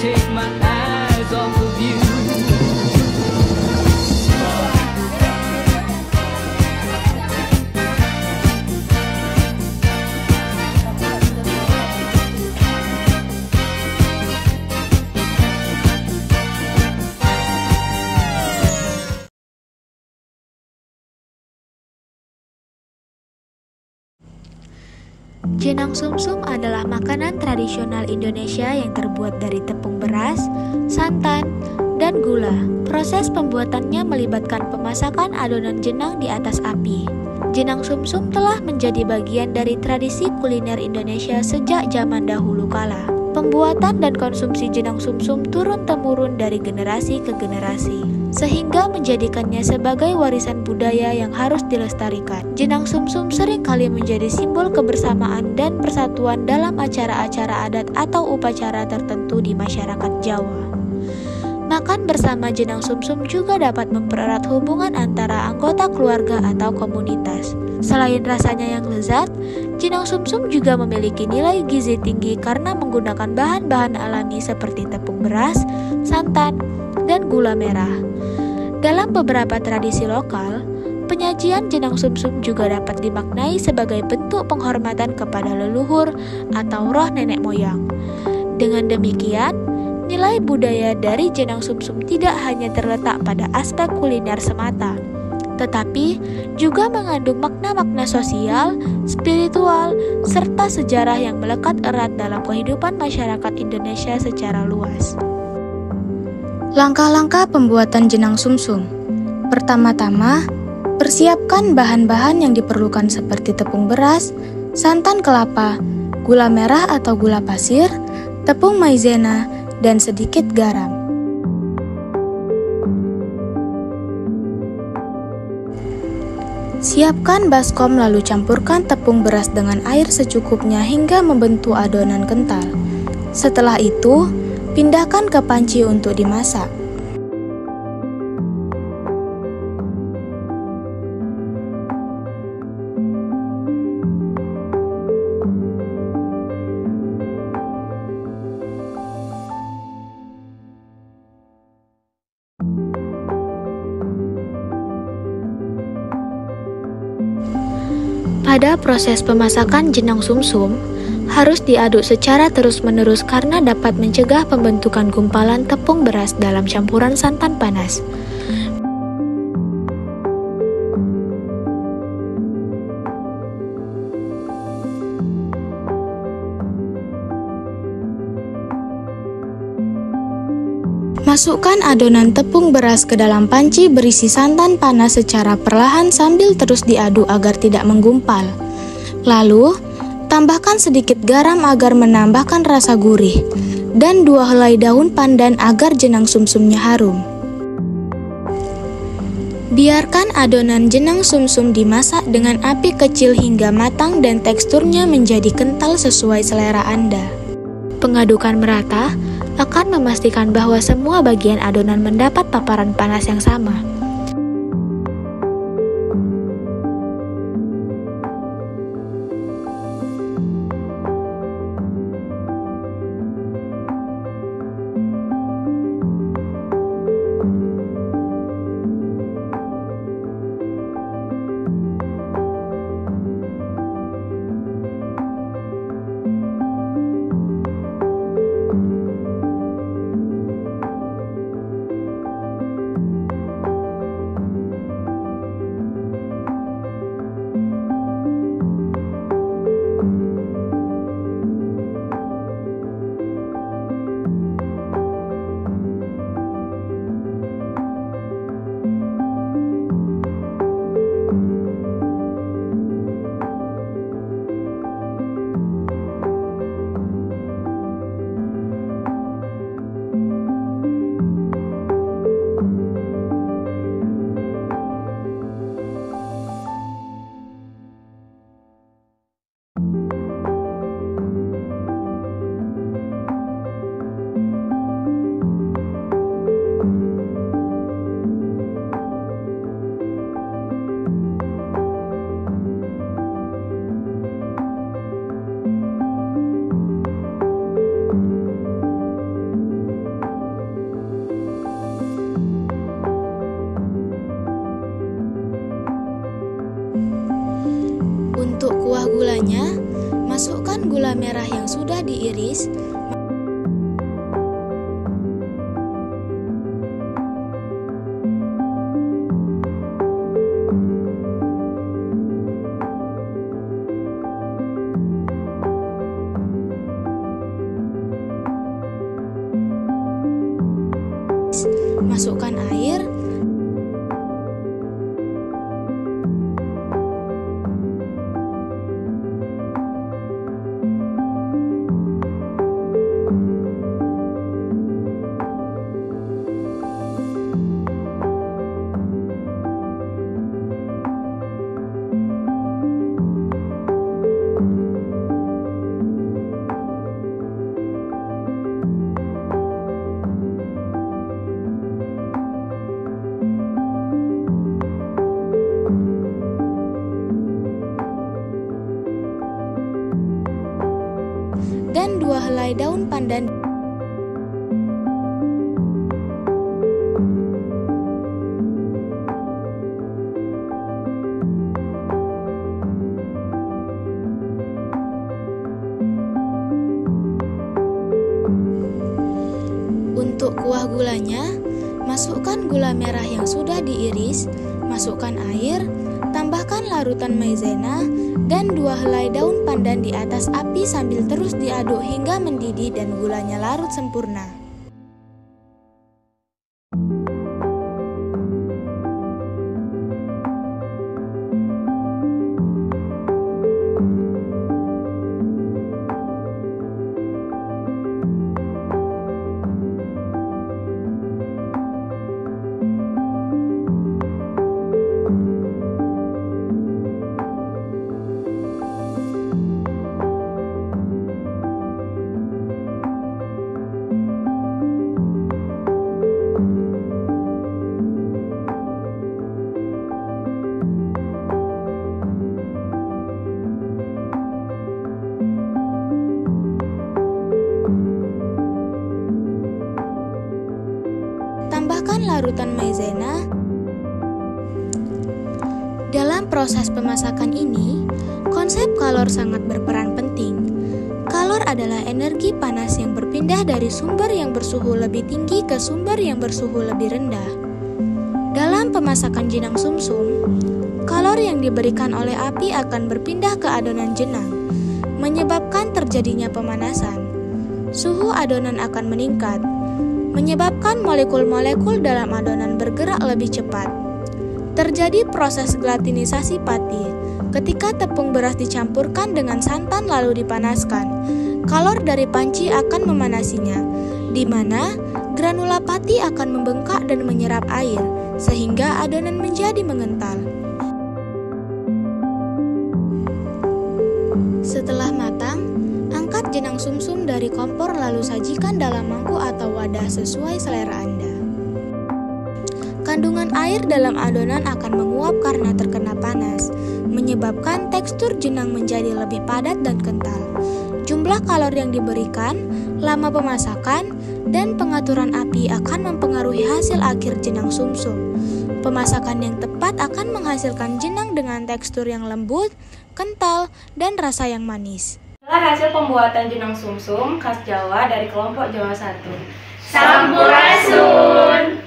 take my eyes off of you. Jenang sumsum adalah makanan tradisional Indonesia yang terbuat dari tepung beras, santan, dan gula. Proses pembuatannya melibatkan pemasakan adonan jenang di atas api. Jenang sumsum telah menjadi bagian dari tradisi kuliner Indonesia sejak zaman dahulu kala. Pembuatan dan konsumsi jenang sumsum turun-temurun dari generasi ke generasi, sehingga menjadikannya sebagai warisan budaya yang harus dilestarikan. Jenang sumsum seringkali menjadi simbol kebersamaan dan persatuan dalam acara-acara adat atau upacara tertentu di masyarakat Jawa. Makan bersama jenang sumsum juga dapat mempererat hubungan antara anggota keluarga atau komunitas. Selain rasanya yang lezat, jenang sumsum juga memiliki nilai gizi tinggi karena menggunakan bahan-bahan alami seperti tepung beras, santan, dan gula merah. Dalam beberapa tradisi lokal, penyajian jenang sumsum juga dapat dimaknai sebagai bentuk penghormatan kepada leluhur atau roh nenek moyang. Dengan demikian, nilai budaya dari jenang sumsum tidak hanya terletak pada aspek kuliner semata, tetapi juga mengandung makna-makna sosial, spiritual, serta sejarah yang melekat erat dalam kehidupan masyarakat Indonesia secara luas. Langkah-langkah pembuatan jenang sumsum. Pertama-tama, persiapkan bahan-bahan yang diperlukan seperti tepung beras, santan kelapa, gula merah atau gula pasir, tepung maizena, dan sedikit garam. Siapkan baskom lalu campurkan tepung beras dengan air secukupnya hingga membentuk adonan kental. Setelah itu, pindahkan ke panci untuk dimasak. Pada proses pemasakan jenang sumsum, harus diaduk secara terus-menerus karena dapat mencegah pembentukan gumpalan tepung beras dalam campuran santan panas. Masukkan adonan tepung beras ke dalam panci berisi santan panas secara perlahan sambil terus diaduk agar tidak menggumpal. Lalu, tambahkan sedikit garam agar menambahkan rasa gurih, dan 2 helai daun pandan agar jenang sumsumnya harum. Biarkan adonan jenang sumsum dimasak dengan api kecil hingga matang dan teksturnya menjadi kental sesuai selera Anda. Pengadukan merata akan memastikan bahwa semua bagian adonan mendapat paparan panas yang sama. gula merah yang sudah diiris, masukkan air, dan 2 helai daun pandan. Untuk kuah gulanya, masukkan gula merah yang sudah diiris, masukkan air, tambahkan larutan maizena dan 2 helai daun pandan di atas api sambil terus diaduk hingga mendidih dan gulanya larut sempurna. Tambahkan larutan maizena. Dalam proses pemasakan ini, konsep kalor sangat berperan penting. Kalor adalah energi panas yang berpindah dari sumber yang bersuhu lebih tinggi ke sumber yang bersuhu lebih rendah. Dalam pemasakan jenang sumsum, kalor yang diberikan oleh api akan berpindah ke adonan jenang, menyebabkan terjadinya pemanasan. Suhu adonan akan meningkat, menyebabkan molekul-molekul dalam adonan bergerak lebih cepat. Terjadi proses gelatinisasi pati. Ketika tepung beras dicampurkan dengan santan lalu dipanaskan, kalor dari panci akan memanasinya, di mana granula pati akan membengkak dan menyerap air, sehingga adonan menjadi mengental. Setelah matang, angkat jenang sumsum dari kompor lalu sajikan dalam mangkuk atau wadah sesuai selera Anda. Kandungan air dalam adonan akan menguap karena terkena panas, menyebabkan tekstur jenang menjadi lebih padat dan kental. Jumlah kalor yang diberikan, lama pemasakan, dan pengaturan api akan mempengaruhi hasil akhir jenang sumsum. Pemasakan yang tepat akan menghasilkan jenang dengan tekstur yang lembut, kental, dan rasa yang manis. Inilah hasil pembuatan jenang sumsum khas Jawa dari kelompok Jawa 1. Sampurasun.